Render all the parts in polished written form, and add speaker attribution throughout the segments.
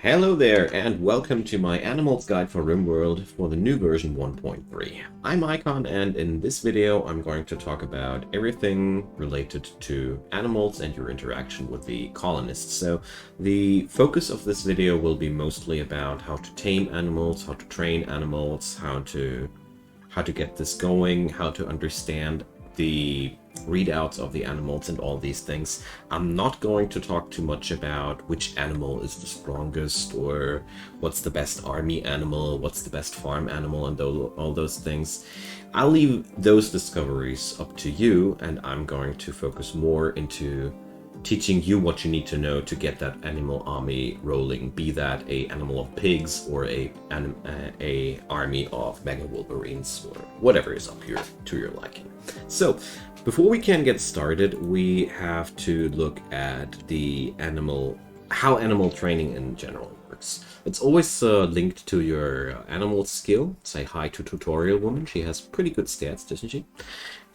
Speaker 1: Hello there, and welcome to my Animals Guide for Rimworld for the new version 1.3. I'm Icon, and in this video I'm going to talk about everything related to animals and your interaction with the colonists. So the focus of this video will be mostly about how to tame animals, how to train animals, how to get this going, how to understand the readouts of the animals and all these things. I'm not going to talk too much about which animal is the strongest or what's the best army animal, what's the best farm animal, and all those things. I'll leave those discoveries up to you, and I'm going to focus more into teaching you what you need to know to get that animal army rolling, be that a animal of pigs or a army of mega wolverines or whatever is up here to your liking. So before we can get started, we have to look at how animal training in general works. It's always linked to your animal skill. Say hi to Tutorial Woman. She has pretty good stats, doesn't she?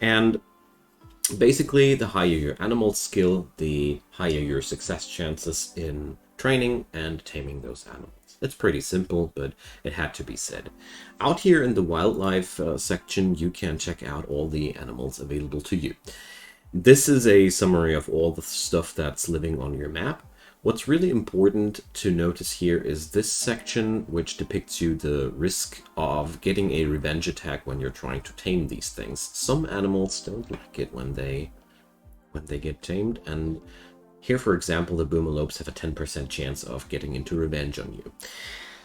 Speaker 1: And basically, the higher your animal skill, the higher your success chances in training and taming those animals. It's pretty simple, but it had to be said. Out here in the wildlife section, you can check out all the animals available to you. This is a summary of all the stuff that's living on your map. What's really important to notice here is this section, which depicts you the risk of getting a revenge attack when you're trying to tame these things. Some animals don't like it when they get tamed, and here, for example, the boomalopes have a 10% chance of getting into revenge on you.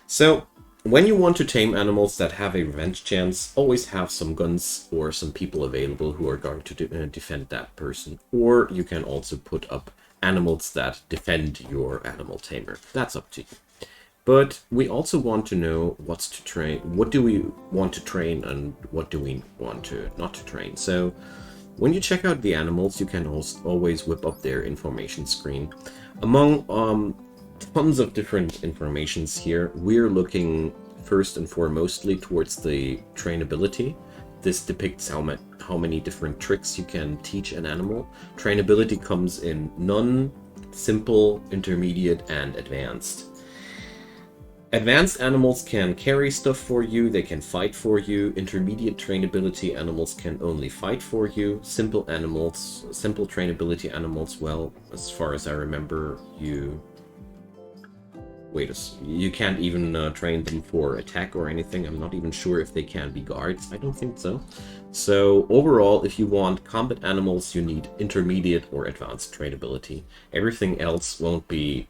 Speaker 1: So when you want to tame animals that have a revenge chance, always have some guns or some people available who are going to defend that person. Or you can also put up animals that defend your animal tamer. That's up to you. But we also want to know what do we want to train and what do we want to not to train. So when you check out the animals, you can always whip up their information screen. Among tons of different informations here, we're looking first and foremostly towards the trainability. This depicts how many different tricks you can teach an animal. Trainability comes in none, simple, intermediate, and advanced. Advanced animals can carry stuff for you, they can fight for you. Intermediate trainability animals can only fight for you. Simple trainability animals, well, as far as I remember, you can't even train them for attack or anything. I'm not even sure if they can be guards. I don't think so. So overall, if you want combat animals, you need intermediate or advanced trainability. Everything else won't be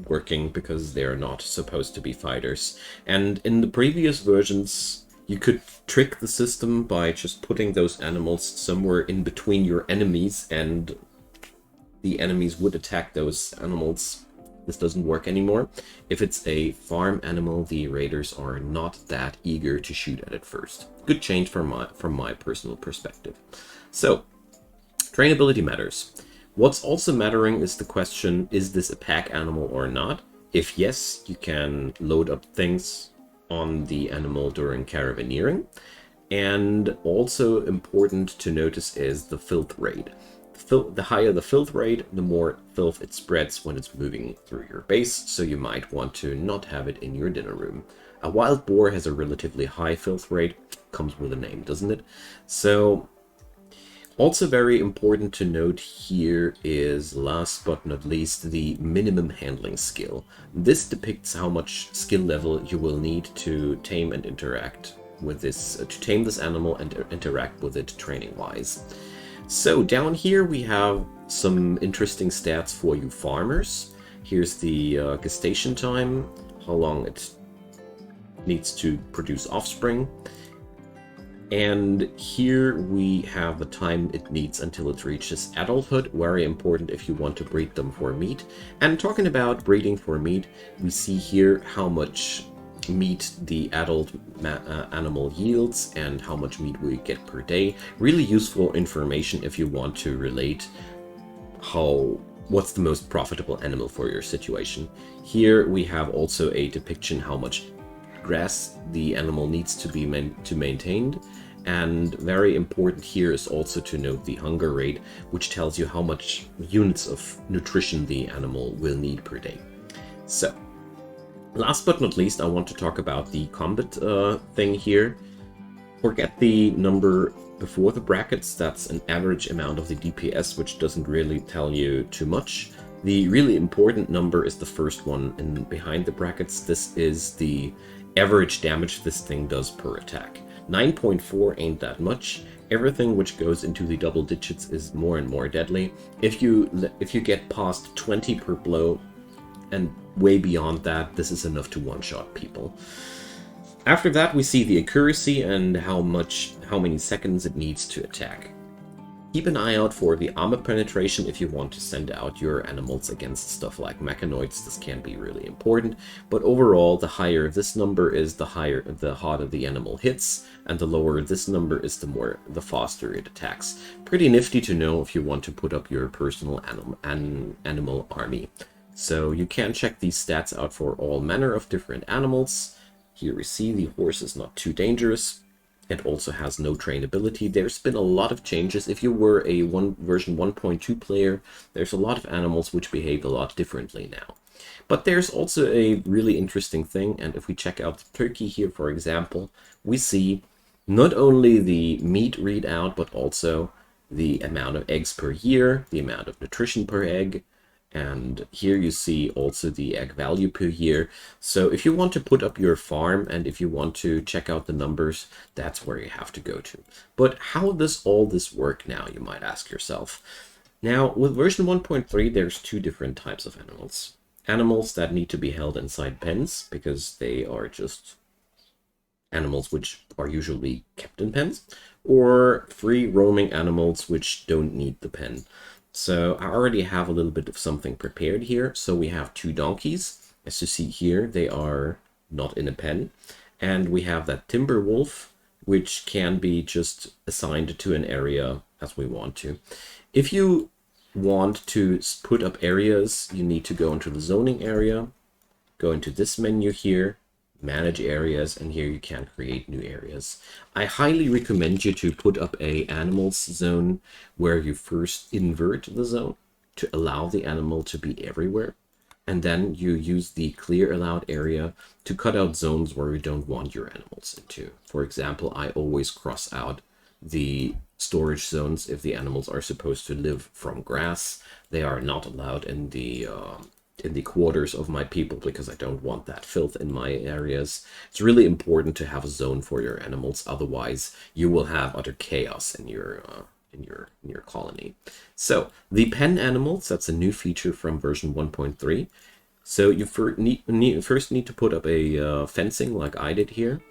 Speaker 1: working because they're not supposed to be fighters. And in the previous versions, you could trick the system by just putting those animals somewhere in between your enemies, and the enemies would attack those animals. This doesn't work anymore. If it's a farm animal, the raiders are not that eager to shoot at it first. Good change from my personal perspective. So, trainability matters. What's also mattering is the question, is this a pack animal or not? If yes, you can load up things on the animal during caravanneering. And also important to notice is the filth rate. The higher the filth rate, the more filth it spreads when it's moving through your base, so you might want to not have it in your dinner room. A wild boar has a relatively high filth rate, comes with a name, doesn't it? So also very important to note here is, last but not least, the minimum handling skill. This depicts how much skill level you will need to tame and interact with this, to tame this animal and interact with it training-wise. So down here we have some interesting stats for you farmers. Here's the gestation time, how long it needs to produce offspring. And here we have the time it needs until it reaches adulthood, very important if you want to breed them for meat. And talking about breeding for meat, we see here how much meat the adult animal yields and how much meat we get per day. Really useful information if you want to relate what's the most profitable animal for your situation. Here we have also a depiction how much grass the animal needs to be maintained. And very important here is also to note the hunger rate, which tells you how much units of nutrition the animal will need per day. So Last but not least, I want to talk about the combat thing here. Forget the number before the brackets, that's an average amount of the DPS, which doesn't really tell you too much. The really important number is the first one in behind the brackets. This is the average damage this thing does per attack. 9.4 ain't that much. Everything which goes into the double digits is more and more deadly. If you get past 20 per blow and way beyond that, this is enough to one-shot people. After that, we see the accuracy and how many seconds it needs to attack. Keep an eye out for the armor penetration if you want to send out your animals against stuff like mechanoids. This can be really important, but overall, the higher this number is, the harder the animal hits, and the lower this number is, the faster it attacks. Pretty nifty to know if you want to put up your personal animal army. So you can check these stats out for all manner of different animals. Here we see the horse is not too dangerous. It also has no trainability. There's been a lot of changes. If you were a version 1.2 player, there's a lot of animals which behave a lot differently now. But there's also a really interesting thing, and if we check out the turkey here, for example, we see not only the meat readout, but also the amount of eggs per year, the amount of nutrition per egg, and here you see also the egg value per year. So if you want to put up your farm and if you want to check out the numbers, that's where you have to go to. But how does all this work now, you might ask yourself. Now, with version 1.3, there's two different types of animals. Animals that need to be held inside pens, because they are just animals which are usually kept in pens, or free roaming animals which don't need the pen. So I already have a little bit of something prepared here. So we have two donkeys. As you see here, they are not in a pen. And we have that timber wolf, which can be just assigned to an area as we want to. If you want to put up areas, you need to go into the zoning area, go into this menu here, manage areas, and here you can create new areas. I highly recommend you to put up a animals zone where you first invert the zone to allow the animal to be everywhere, and then you use the clear allowed area to cut out zones where you don't want your animals into. For example, I always cross out the storage zones if the animals are supposed to live from grass. They are not allowed in the quarters of my people because I don't want that filth in my areas. It's really important to have a zone for your animals, otherwise you will have utter chaos in your colony. So the pen animals, that's a new feature from version 1.3. So you first need to put up a fencing like I did here,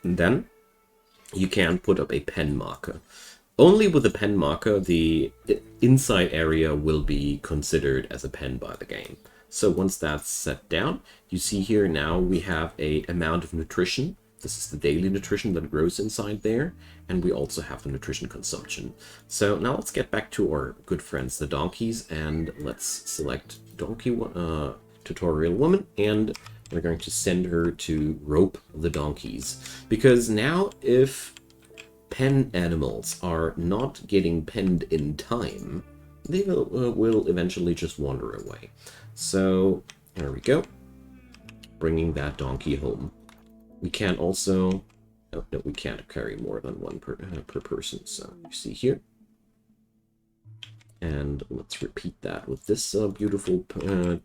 Speaker 1: and then you can put up a pen marker. Only with a pen marker, the inside area will be considered as a pen by the game. So once that's set down, you see here now we have a amount of nutrition. This is the daily nutrition that grows inside there. And we also have the nutrition consumption. So now let's get back to our good friends, the donkeys, and let's select donkey tutorial woman, and we're going to send her to rope the donkeys. Because now if pen animals are not getting penned in time, they will eventually just wander away. So there we go, bringing that donkey home. We can also, no, we can't carry more than one per person. So you see here. And let's repeat that with this beautiful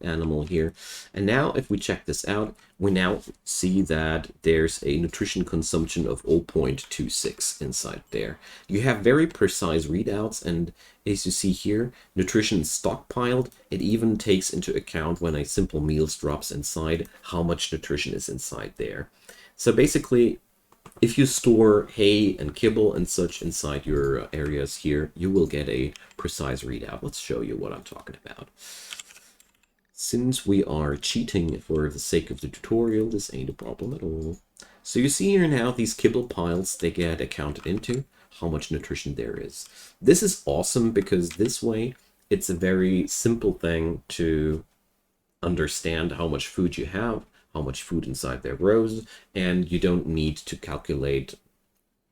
Speaker 1: animal here. And now if we check this out, we now see that there's a nutrition consumption of 0.26 inside there. You have very precise readouts, and as you see here, nutrition is stockpiled. It even takes into account when a simple meals drops inside, how much nutrition is inside there. So basically, if you store hay and kibble and such inside your areas here, you will get a precise readout. Let's show you what I'm talking about. Since we are cheating for the sake of the tutorial, this ain't a problem at all. So you see here now these kibble piles, they get accounted into how much nutrition there is. This is awesome because this way it's a very simple thing to understand how much food you have, how much food inside there grows, and you don't need to calculate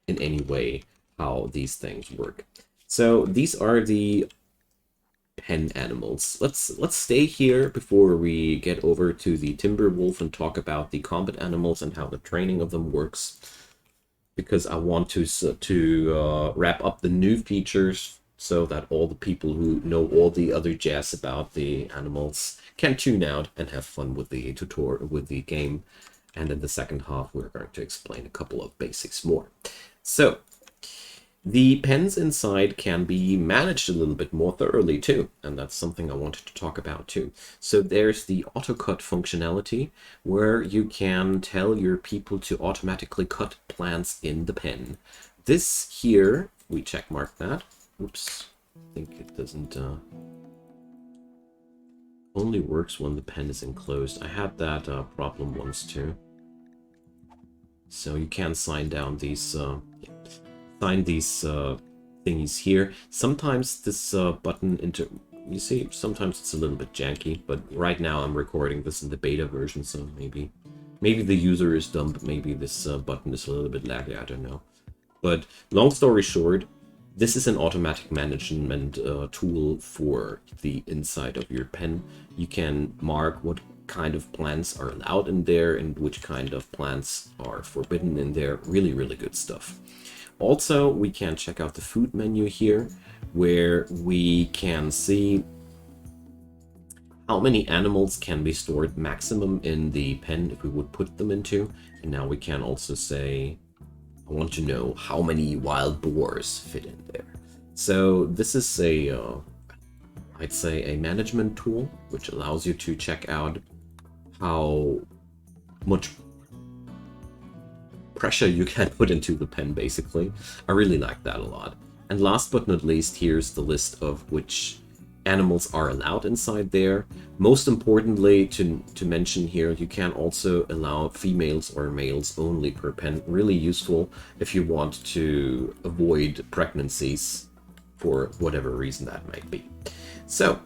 Speaker 1: in any way how these things work. So these are the pen animals. Let's stay here before we get over to the timber wolf and talk about the combat animals and how the training of them works, because I want to wrap up the new features so that all the people who know all the other jazz about the animals can tune out and have fun with the tutorial, with the game. And in the second half, we're going to explain a couple of basics more. So, the pens inside can be managed a little bit more thoroughly too, and that's something I wanted to talk about too. So there's the auto cut functionality, where you can tell your people to automatically cut plants in the pen. This here, we checkmark that. Oops, I think it doesn't only works when the pen is enclosed. I had that problem once too. So you can sign down these thingies here. Sometimes this button you see, sometimes it's a little bit janky, but right now I'm recording this in the beta version, so maybe the user is dumb, but maybe this button is a little bit laggy, I don't know. But long story short, this is an automatic management tool for the inside of your pen. You can mark what kind of plants are allowed in there and which kind of plants are forbidden in there. Really, really good stuff. Also, we can check out the food menu here, where we can see how many animals can be stored maximum in the pen if we would put them into. And now we can also say, I want to know how many wild boars fit in there. So this is I'd say a management tool, which allows you to check out how much pressure you can put into the pen, basically. I really like that a lot. And last but not least, here's the list of which animals are allowed inside there. Most importantly, to mention here, you can also allow females or males only per pen. Really useful if you want to avoid pregnancies for whatever reason that might be. So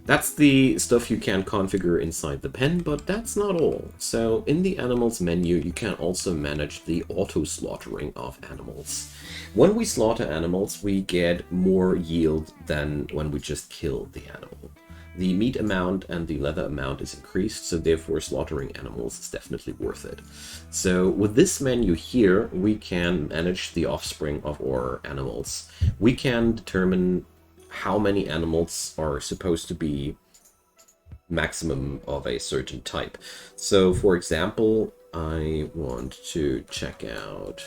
Speaker 1: that's the stuff you can configure inside the pen, but that's not all. So in the animals menu, you can also manage the auto slaughtering of animals. When we slaughter animals, we get more yield than when we just kill the animal. The meat amount and the leather amount is increased, so therefore slaughtering animals is definitely worth it. So with this menu here, we can manage the offspring of our animals. We can determine how many animals are supposed to be maximum of a certain type. So for example, I want to check out,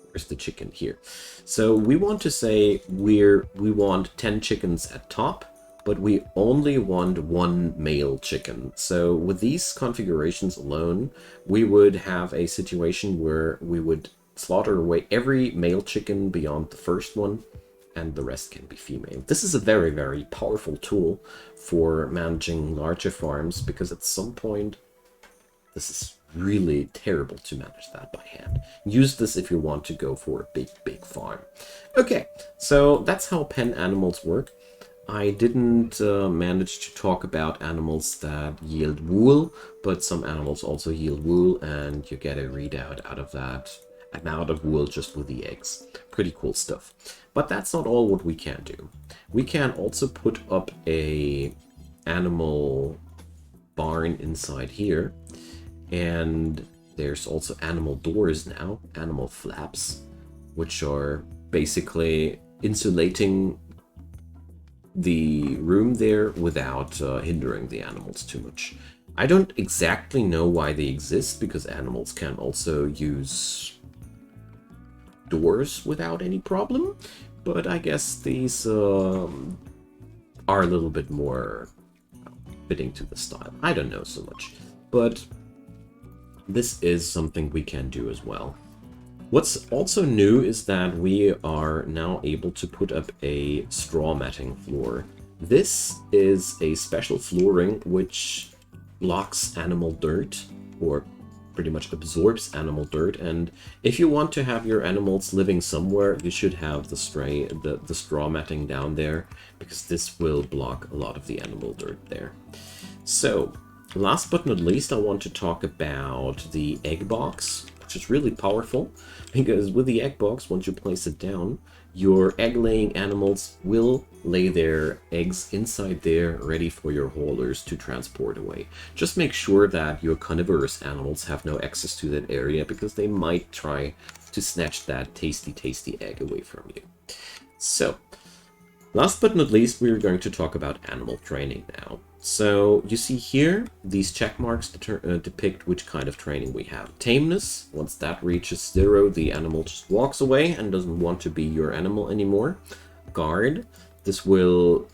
Speaker 1: where's the chicken here? So we want to say we want 10 chickens at top, but we only want 1 male chicken. So with these configurations alone, we would have a situation where we would slaughter away every male chicken beyond the first one, and the rest can be female. This is a very, very powerful tool for managing larger farms, because at some point this is really terrible to manage that by hand. Use this if you want to go for a big, big farm. Okay, so that's how pen animals work. I didn't manage to talk about animals that yield wool, but some animals also yield wool, and you get a readout out of that amount of wool just with the eggs. Pretty cool stuff. But that's not all what we can do. We can also put up a animal barn inside here, and there's also animal doors now, animal flaps, which are basically insulating the room there without hindering the animals too much. I don't exactly know why they exist, because animals can also use doors without any problem, but I guess these are a little bit more fitting to the style. I don't know so much, but this is something we can do as well. What's also new is that we are now able to put up a straw matting floor. This is a special flooring which blocks animal dirt, or pretty much absorbs animal dirt, and if you want to have your animals living somewhere, you should have the straw matting down there, because this will block a lot of the animal dirt there. So last but not least, I want to talk about the egg box, which is really powerful, because with the egg box, once you place it down, your egg-laying animals will lay their eggs inside there, ready for your haulers to transport away. Just make sure that your carnivorous animals have no access to that area, because they might try to snatch that tasty egg away from you. So, last but not least, we're going to talk about animal training now. So, you see here, these check marks depict which kind of training we have. Tameness, once that reaches 0, the animal just walks away and doesn't want to be your animal anymore. Guard, this will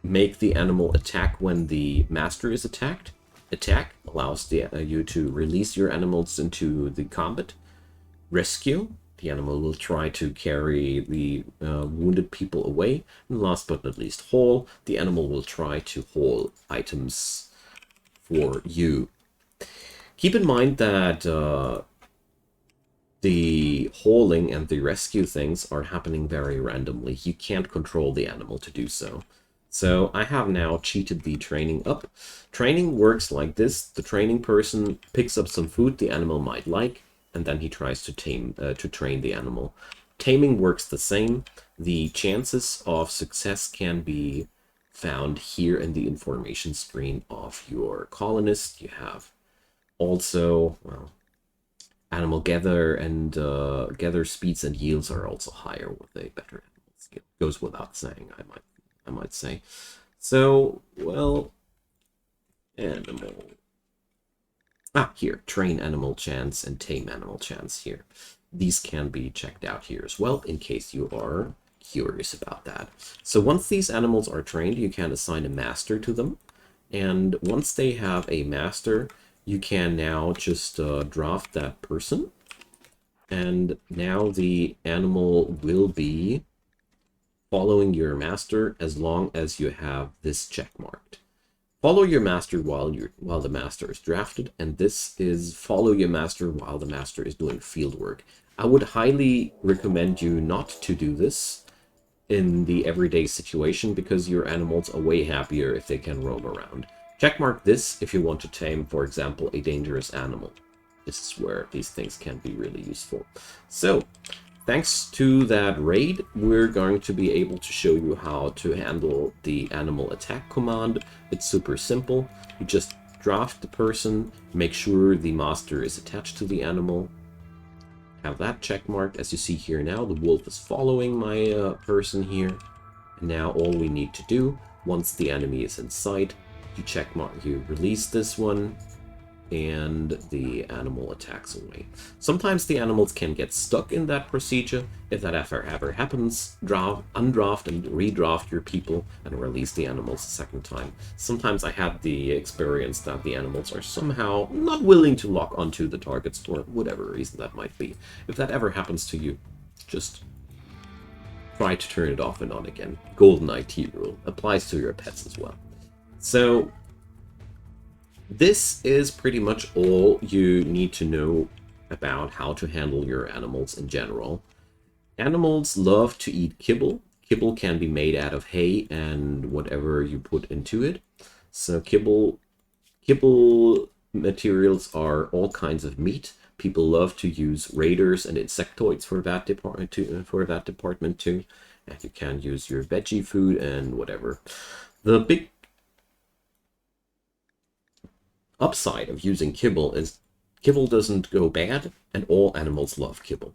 Speaker 1: make the animal attack when the master is attacked. Attack allows you to release your animals into the combat. Rescue, the animal will try to carry the wounded people away. And last but not least, haul, the animal will try to haul items for you. Keep in mind that the hauling and the rescue things are happening very randomly. You can't control the animal to do so. So I have now cheated the training up. Training works like this. The training person picks up some food the animal might like, and then he tries to train the animal. Taming works the same. The chances of success can be found here in the information screen of your colonist. You have also, well, animal gather and gather speeds and yields are also higher with a better animal skill. Goes without saying, I might say. So, well, animal. Here, train animal chance and tame animal chance here. These can be checked out here as well, in case you are curious about that. So once these animals are trained, you can assign a master to them. And once they have a master, you can now just draft that person. And now the animal will be following your master as long as you have this check marked. Follow your master while the master is drafted, and this is follow your master while the master is doing field work. I would highly recommend you not to do this in the everyday situation, because your animals are way happier if they can roam around. Checkmark this if you want to tame, for example, a dangerous animal. This is where these things can be really useful. So, thanks to that raid, we're going to be able to show you how to handle the animal attack command. It's super simple. You just draft the person, make sure the master is attached to the animal, have that check marked. As you see here now, the wolf is following my person here. And now all we need to do, once the enemy is in sight, you check mark, you release this one, and the animal attacks away. Sometimes the animals can get stuck in that procedure. If that ever happens, undraft and redraft your people and release the animals a second time. Sometimes I had the experience that the animals are somehow not willing to lock onto the targets for whatever reason that might be. If that ever happens to you, just try to turn it off and on again. Golden IT rule applies to your pets as well. So this is pretty much all you need to know about how to handle your animals in general. Animals love to eat kibble. Kibble can be made out of hay and whatever you put into it. So kibble materials are all kinds of meat. People love to use raiders and insectoids for that department too. And you can use your veggie food and whatever. The big upside of using kibble is kibble doesn't go bad, and all animals love kibble.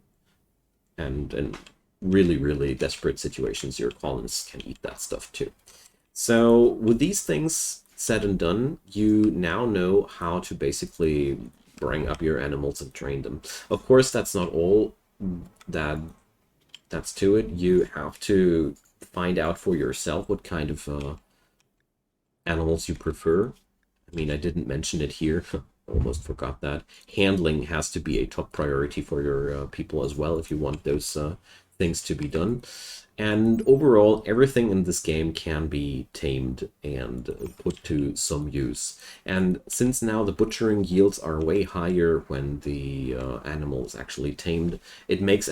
Speaker 1: And in really, really desperate situations, your colonists can eat that stuff too. So with these things said and done, you now know how to basically bring up your animals and train them. Of course, that's not all that's to it. You have to find out for yourself what kind of animals you prefer. I mean, I didn't mention it here. Almost forgot that. Handling has to be a top priority for your people as well if you want those things to be done. And overall, everything in this game can be tamed and put to some use. And since now the butchering yields are way higher when the animal is actually tamed, it makes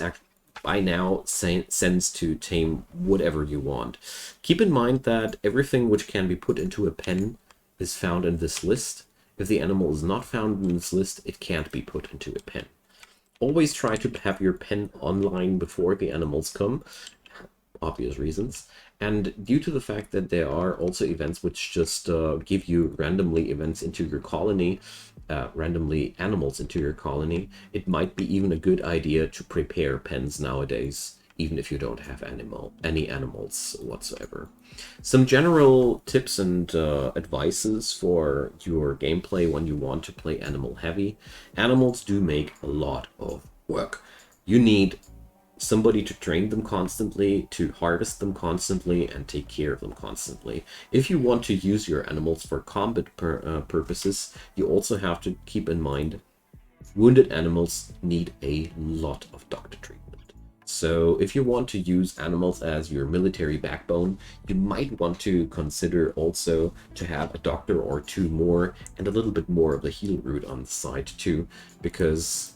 Speaker 1: by now sense to tame whatever you want. Keep in mind that everything which can be put into a pen is found in this list, If the animal is not found in this list, it can't be put into a pen. Always try to have your pen online before the animals come, obvious reasons. And due to the fact that there are also events which just give you randomly events into your colony, randomly animals into your colony, it might be even a good idea to prepare pens nowadays, even if you don't have any animals whatsoever. Some general tips and advices for your gameplay when you want to play animal heavy. Animals do make a lot of work. You need somebody to train them constantly, to harvest them constantly, and take care of them constantly. If you want to use your animals for combat purposes, you also have to keep in mind wounded animals need a lot of doctor treatment. So if you want to use animals as your military backbone, you might want to consider also to have a doctor or two more and a little bit more of the heal root on the side too, because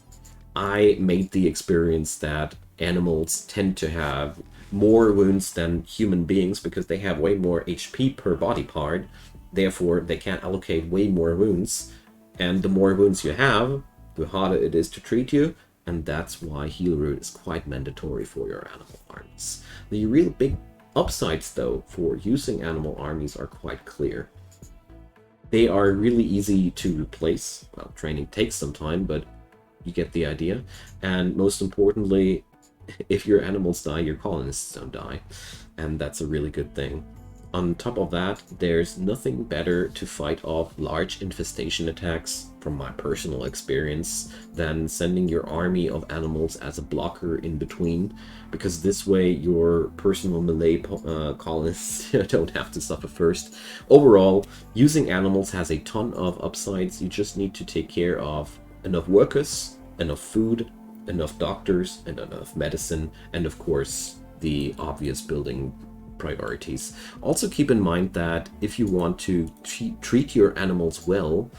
Speaker 1: I made the experience that animals tend to have more wounds than human beings because they have way more HP per body part. Therefore, they can allocate way more wounds. And the more wounds you have, the harder it is to treat you. And that's why heal root is quite mandatory for your animal armies. The real big upsides, though, for using animal armies are quite clear. They are really easy to replace. Well, training takes some time, but you get the idea. And most importantly, if your animals die, your colonists don't die. And that's a really good thing. On top of that, there's nothing better to fight off large infestation attacks, from my personal experience, than sending your army of animals as a blocker in between, because this way your personal melee colonists don't have to suffer first. Overall, using animals has a ton of upsides. You just need to take care of enough workers, enough food, enough doctors, and enough medicine, and of course the obvious building priorities. Also keep in mind that if you want to treat your animals well,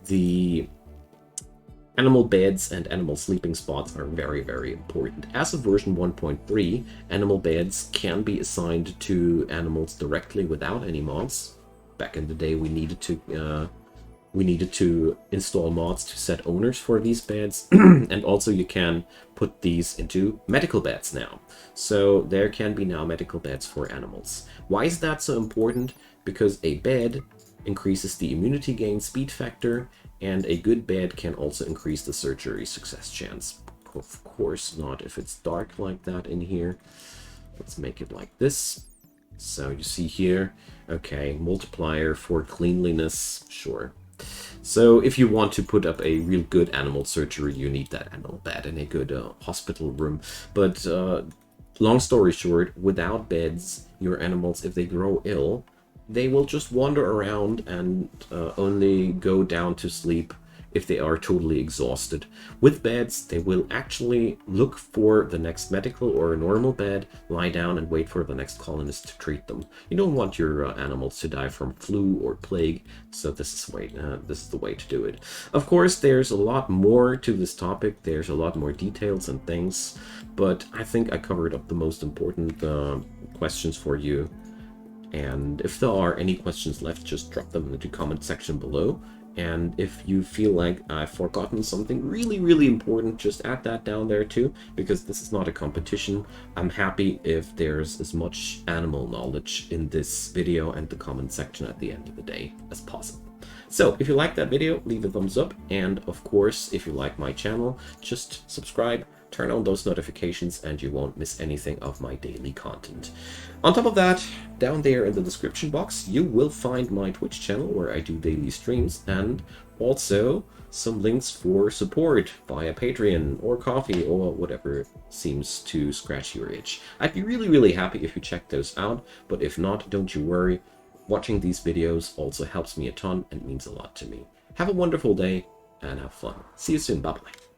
Speaker 1: the animal beds and animal sleeping spots are very, very important. As of version 1.3, animal beds can be assigned to animals directly without any mods. Back in the day, we needed to install mods to set owners for these beds. And also you can put these into medical beds now. So there can be now medical beds for animals. Why is that so important? Because a bed increases the immunity gain speed factor, and a good bed can also increase the surgery success chance. Of course not if it's dark like that in here. Let's make it like this. So you see here, okay, multiplier for cleanliness, sure. So if you want to put up a real good animal surgery, you need that animal bed in a good hospital room. But long story short, without beds, your animals, if they grow ill, they will just wander around and only go down to sleep if they are totally exhausted. With beds, they will actually look for the next medical or a normal bed, lie down and wait for the next colonist to treat them. You don't want your animals to die from flu or plague, so this is the way to do it. Of course, there's a lot more to this topic. There's a lot more details and things, but I think I covered up the most important questions for you. And if there are any questions left, just drop them in the comment section below. And if you feel like I've forgotten something really, really important, just add that down there too, because this is not a competition. I'm happy if there's as much animal knowledge in this video and the comment section at the end of the day as possible. So if you like that video, leave a thumbs up. And of course, if you like my channel, just subscribe, turn on those notifications, and you won't miss anything of my daily content. On top of that, down there in the description box, you will find my Twitch channel where I do daily streams, and also some links for support via Patreon or Coffee or whatever seems to scratch your itch. I'd be really, really happy if you check those out, but if not, don't you worry. Watching these videos also helps me a ton and means a lot to me. Have a wonderful day and have fun. See you soon. Bye-bye.